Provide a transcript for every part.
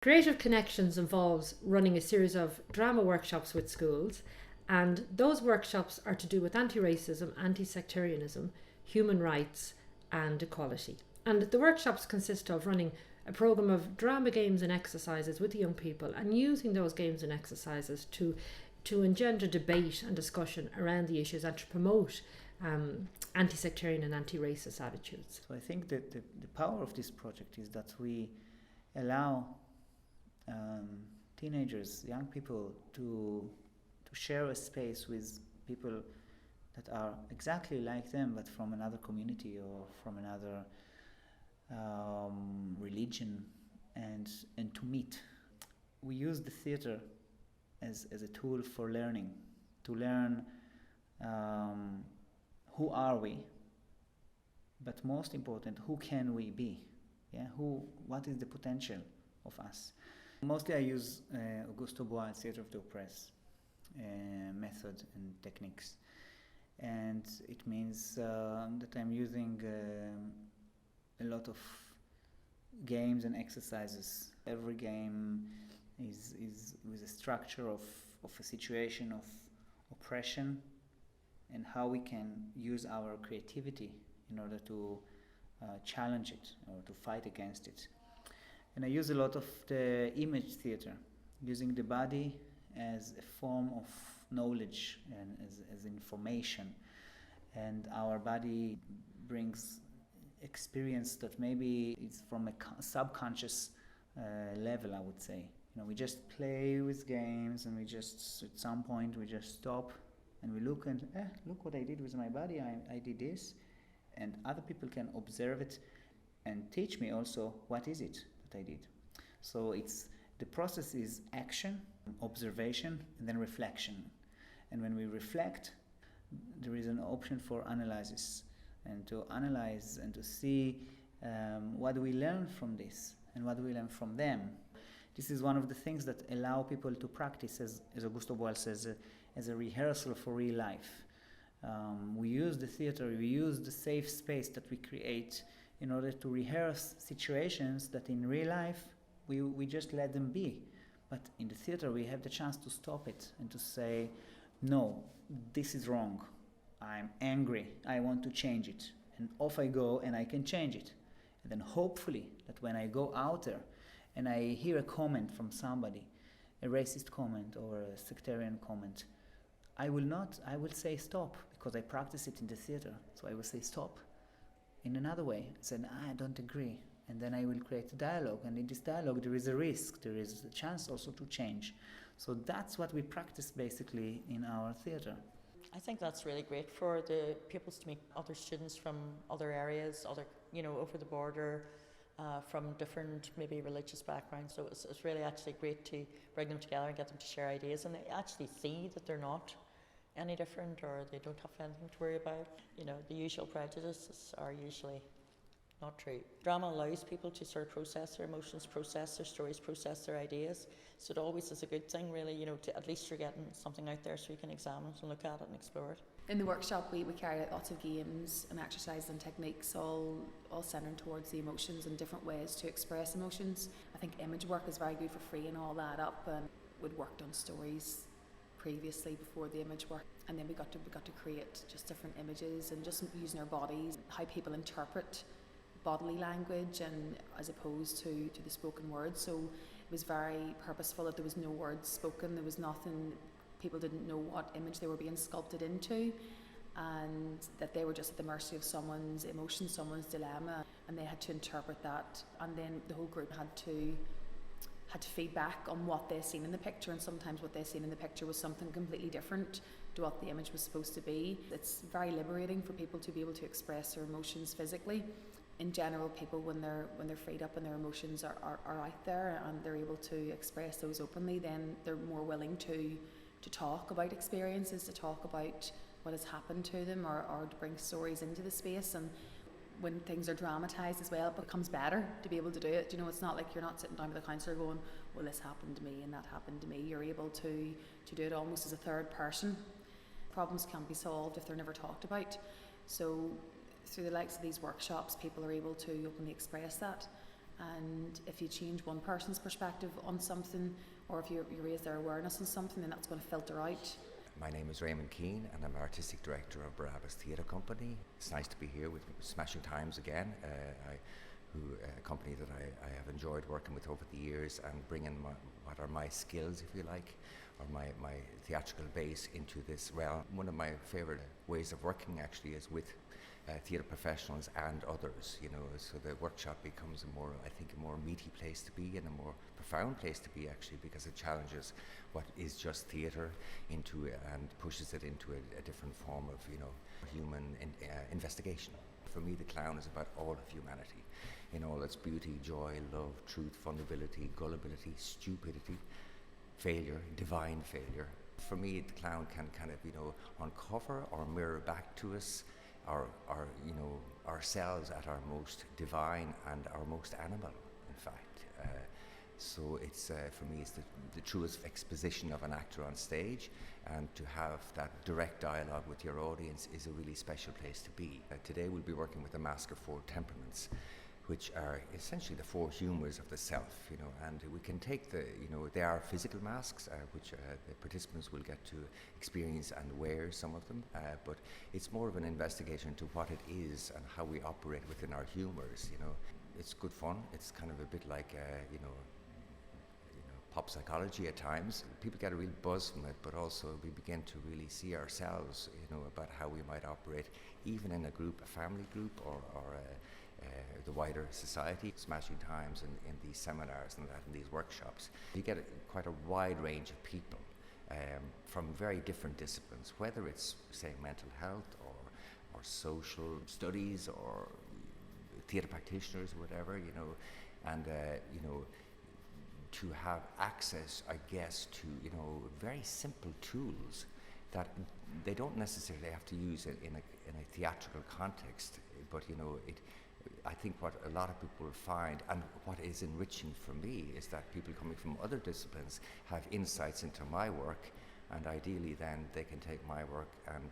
Creative Connections involves running a series of drama workshops with schools, and those workshops are to do with anti-racism, anti-sectarianism, human rights and equality. And the workshops consist of running a programme of drama games and exercises with the young people and using those games and exercises to engender debate and discussion around the issues and to promote anti-sectarian and anti-racist attitudes. So I think that the power of this project is that we allow teenagers, young people, to share a space with people that are exactly like them, but from another community or from another religion, and to meet. We use the theater as a tool for learning, to learn who are we, but most important, who can we be? Yeah, what is the potential of us? Mostly I use Augusto Boal Theatre of the Oppressed method and techniques, and it means that I'm using a lot of games and exercises. Every game is with a structure of a situation of oppression, and how we can use our creativity in order to challenge it or to fight against it. And I use a lot of the image theater, using the body as a form of knowledge and as information. And our body brings experience that maybe it's from a subconscious level, I would say. We just play with games, and we just, at some point, we just stop and we look and, look what I did with my body, I did this. And other people can observe it and teach me also what is it that I did. So the process is action, observation, and then reflection. And when we reflect, there is an option for analysis, and to analyze and to see what do we learn from this and what do we learn from them. This is one of the things that allow people to practice, as Augusto Boal says, as a rehearsal for real life. We use the theater, we use the safe space that we create in order to rehearse situations that in real life we just let them be. But in the theater we have the chance to stop it and to say, no, this is wrong. I'm angry, I want to change it. And off I go and I can change it. And then hopefully that when I go out there and I hear a comment from somebody, a racist comment or a sectarian comment, I will say stop, because I practice it in the theater. So I will say stop in another way, say, I don't agree. And then I will create a dialogue. And in this dialogue, there is a risk, there is a chance also to change. So that's what we practice basically in our theater. I think that's really great for the pupils to meet other students from other areas, over the border, from different maybe religious backgrounds. So it's really actually great to bring them together and get them to share ideas, and they actually see that they're not any different, or they don't have anything to worry about. The usual prejudices are usually not true. Drama allows people to sort of process their emotions, process their stories, process their ideas. So it always is a good thing, really, to at least you're getting something out there so you can examine it and look at it and explore it. In the workshop, we carried out lots of games and exercises and techniques, all centred towards the emotions and different ways to express emotions. I think image work is very good for freeing all that up, and we'd worked on stories previously before the image work, and then we got to create just different images and just using our bodies, how people interpret bodily language and as opposed to the spoken word. So it was very purposeful that there was no words spoken, there was nothing, people didn't know what image they were being sculpted into, and that they were just at the mercy of someone's emotion, someone's dilemma, and they had to interpret that. And then the whole group had to feed back on what they'd seen in the picture, and sometimes what they'd seen in the picture was something completely different to what the image was supposed to be. It's very liberating for people to be able to express their emotions physically. In general, people, when they're freed up and their emotions are out there and they're able to express those openly, then they're more willing to talk about experiences, to talk about what has happened to them, or to bring stories into the space. And when things are dramatised as well, it becomes better to be able to do it. It's not like you're not sitting down with a counsellor going, well, this happened to me and that happened to me. You're able to do it almost as a third person. Problems can't be solved if they're never talked about. So through the likes of these workshops, people are able to openly express that, And if you change one person's perspective on something, or if you raise their awareness on something, then that's going to filter out. My name is Raymond Keane and I'm Artistic Director of Barabbas Theatre Company. It's nice to be here with Smashing Times again, a company that I have enjoyed working with over the years, and bringing what are my skills, if you like, or my theatrical base into this realm. One of my favourite ways of working actually is with theatre professionals and others, so the workshop becomes a more meaty place to be, and a more profound place to be actually, because it challenges what is just theatre and pushes it into a different form of human investigation. For me, the clown is about all of humanity in all its beauty, joy, love, truth, vulnerability, gullibility, stupidity, failure, divine failure. For me, the clown can kind of uncover or mirror back to us ourselves at our most divine and our most animal, in fact. So it's for me, it's the truest exposition of an actor on stage, and to have that direct dialogue with your audience is a really special place to be. Today we'll be working with the Mask of Four Temperaments, which are essentially the four humours of the self, and we can take they are physical masks, which the participants will get to experience and wear some of them, but it's more of an investigation into what it is and how we operate within our humours. It's good fun. It's kind of a bit like, pop psychology at times. People get a real buzz from it, but also we begin to really see ourselves, about how we might operate, even in a group, a family group, or the wider society. Smashing Times in these seminars and these workshops, you get quite a wide range of people from very different disciplines, whether it's, say, mental health or social studies or theatre practitioners or whatever, and to have access, I guess, to very simple tools that they don't necessarily have to use in a theatrical context, but I think what a lot of people find, and what is enriching for me, is that people coming from other disciplines have insights into my work, and ideally then they can take my work and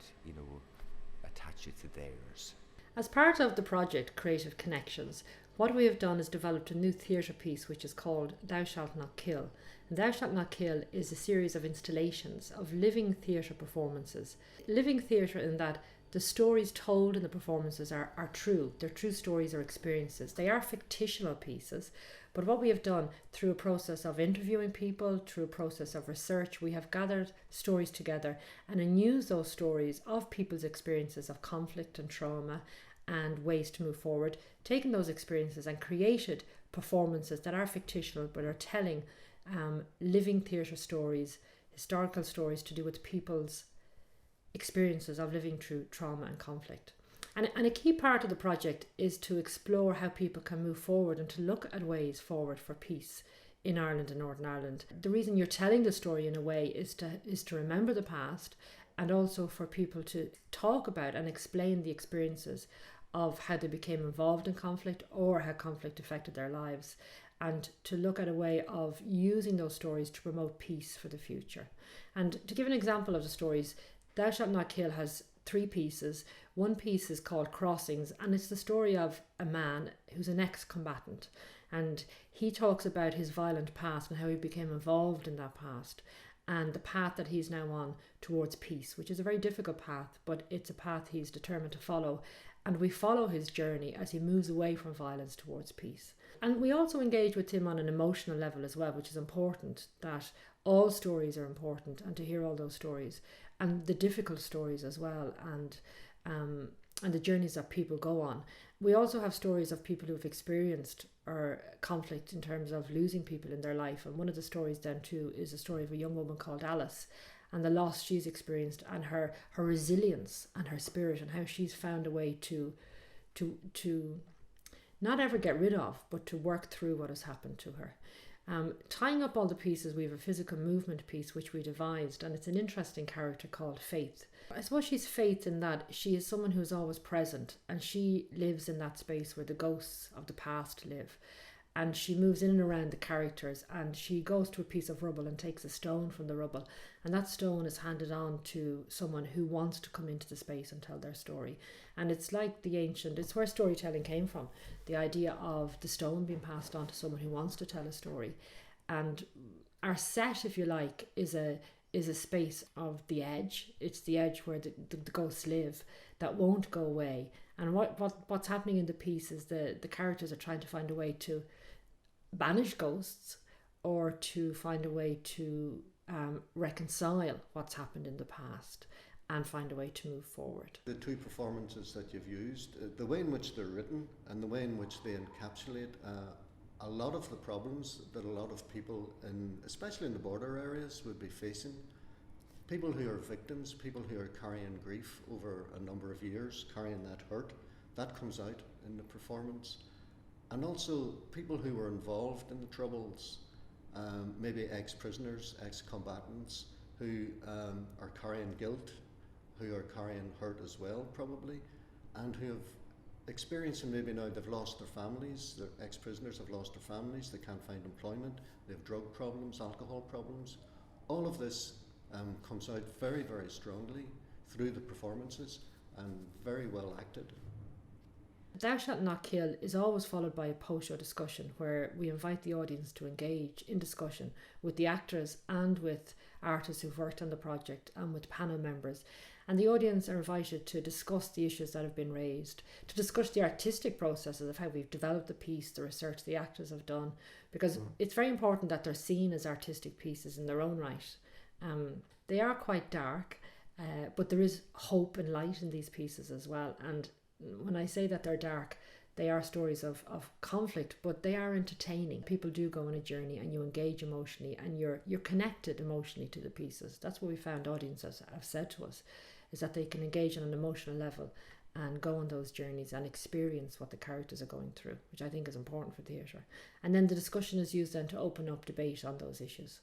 attach it to theirs. As part of the project Creative Connections, what we have done is developed a new theatre piece which is called Thou Shalt Not Kill. And Thou Shalt Not Kill is a series of installations of living theatre performances. Living theatre in that the stories told in the performances are true. They're true stories or experiences. They are fictional pieces, but what we have done through a process of interviewing people, through a process of research, we have gathered stories together and then used those stories of people's experiences of conflict and trauma and ways to move forward, taken those experiences and created performances that are fictional but are telling living theatre stories, historical stories to do with people's experiences of living through trauma and conflict. And a key part of the project is to explore how people can move forward and to look at ways forward for peace in Ireland and Northern Ireland. The reason you're telling the story in a way is to remember the past, and also for people to talk about and explain the experiences of how they became involved in conflict or how conflict affected their lives, and to look at a way of using those stories to promote peace for the future. And to give an example of the stories, Thou Shalt Not Kill has 3 pieces. One piece is called Crossings, and it's the story of a man who's an ex-combatant, and he talks about his violent past and how he became involved in that past and the path that he's now on towards peace, which is a very difficult path, but it's a path he's determined to follow. And we follow his journey as he moves away from violence towards peace. And we also engage with him on an emotional level as well, which is important, that all stories are important, and to hear all those stories and the difficult stories as well, and the journeys that people go on. We also have stories of people who have experienced conflict in terms of losing people in their life. And one of the stories then too is a story of a young woman called Alice, and the loss she's experienced, and her resilience and her spirit, and how she's found a way to not ever get rid of, but to work through what has happened to her. Tying up all the pieces, we have a physical movement piece which we devised, and it's an interesting character called Faith. I suppose she's Faith in that she is someone who's always present, and she lives in that space where the ghosts of the past live. and she moves in and around the characters, and she goes to a piece of rubble and takes a stone from the rubble, and that stone is handed on to someone who wants to come into the space and tell their story. And it's like it's where storytelling came from, the idea of the stone being passed on to someone who wants to tell a story. And our set, if you like, is a space of the edge. It's the edge where the ghosts live, that won't go away. And what's happening in the piece is the characters are trying to find a way to banish ghosts, or to find a way to reconcile what's happened in the past and find a way to move forward. The two performances that you've used, the way in which they're written and the way in which they encapsulate a lot of the problems that a lot of people, especially in the border areas, would be facing. People who are victims, people who are carrying grief over a number of years, carrying that hurt, that comes out in the performance. And also people who were involved in the Troubles, maybe ex-prisoners, ex-combatants, who are carrying guilt, who are carrying hurt as well probably, and who have experienced, and maybe now they've lost their families, their ex-prisoners have lost their families, they can't find employment, they have drug problems, alcohol problems. All of this comes out very, very strongly through the performances, and very well acted. Thou Shalt Not Kill is always followed by a post-show discussion where we invite the audience to engage in discussion with the actors and with artists who've worked on the project and with panel members. And the audience are invited to discuss the issues that have been raised, to discuss the artistic processes of how we've developed the piece, the research the actors have done, because it's very important that they're seen as artistic pieces in their own right. They are quite dark, but there is hope and light in these pieces as well. And when I say that they're dark, they are stories of conflict, but they are entertaining. People do go on a journey and you engage emotionally, and you're connected emotionally to the pieces. That's what we found audiences have said to us, is that they can engage on an emotional level and go on those journeys and experience what the characters are going through, which I think is important for theatre. And then the discussion is used then to open up debate on those issues,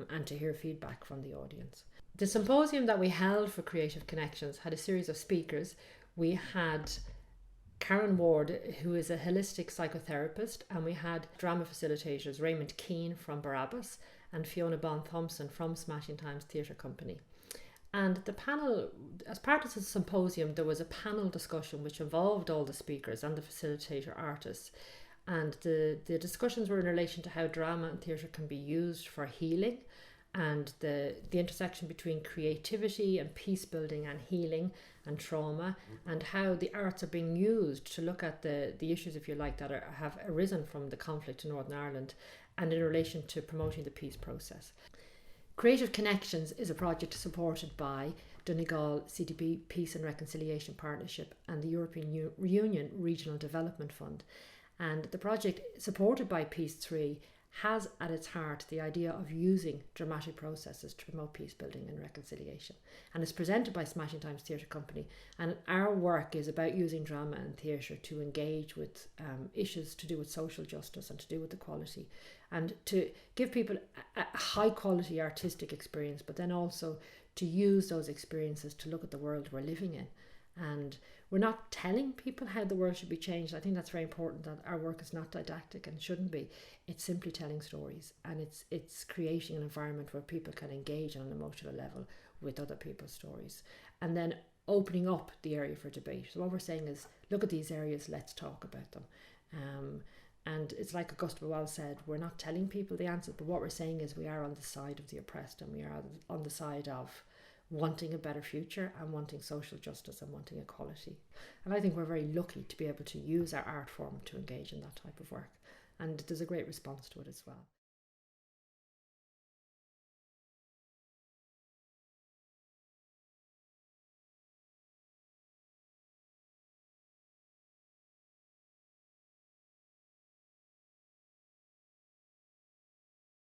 and to hear feedback from the audience. The symposium that we held for Creative Connections had a series of speakers. We had Karen Ward, who is a holistic psychotherapist, and we had drama facilitators Raymond Keane from Barabbas and Fiona Bond Thompson from Smashing Times Theatre Company. And the panel, as part of the symposium, there was a panel discussion which involved all the speakers and the facilitator artists. And the discussions were in relation to how drama and theatre can be used for healing, and the intersection between creativity and peace building and healing and trauma, and how the arts are being used to look at the issues, if you like, that have arisen from the conflict in Northern Ireland, and in relation to promoting the peace process. Creative Connections is a project supported by Donegal CDP Peace and Reconciliation Partnership and the European Union Regional Development Fund. And the project, supported by Peace 3, has at its heart the idea of using dramatic processes to promote peace building and reconciliation. And it's presented by Smashing Times Theatre Company. And our work is about using drama and theatre to engage with issues to do with social justice and to do with equality, and to give people a high quality artistic experience, but then also to use those experiences to look at the world we're living in. And we're not telling people how the world should be changed. I think that's very important, that our work is not didactic and shouldn't be. It's simply telling stories, and it's creating an environment where people can engage on an emotional level with other people's stories, and then opening up the area for debate. So what we're saying is, look at these areas, let's talk about them. And it's like Auguste Boal said, we're not telling people the answers, but what we're saying is we are on the side of the oppressed, and we are on the side of wanting a better future and wanting social justice and wanting equality. And I think we're very lucky to be able to use our art form to engage in that type of work. And there's a great response to it as well.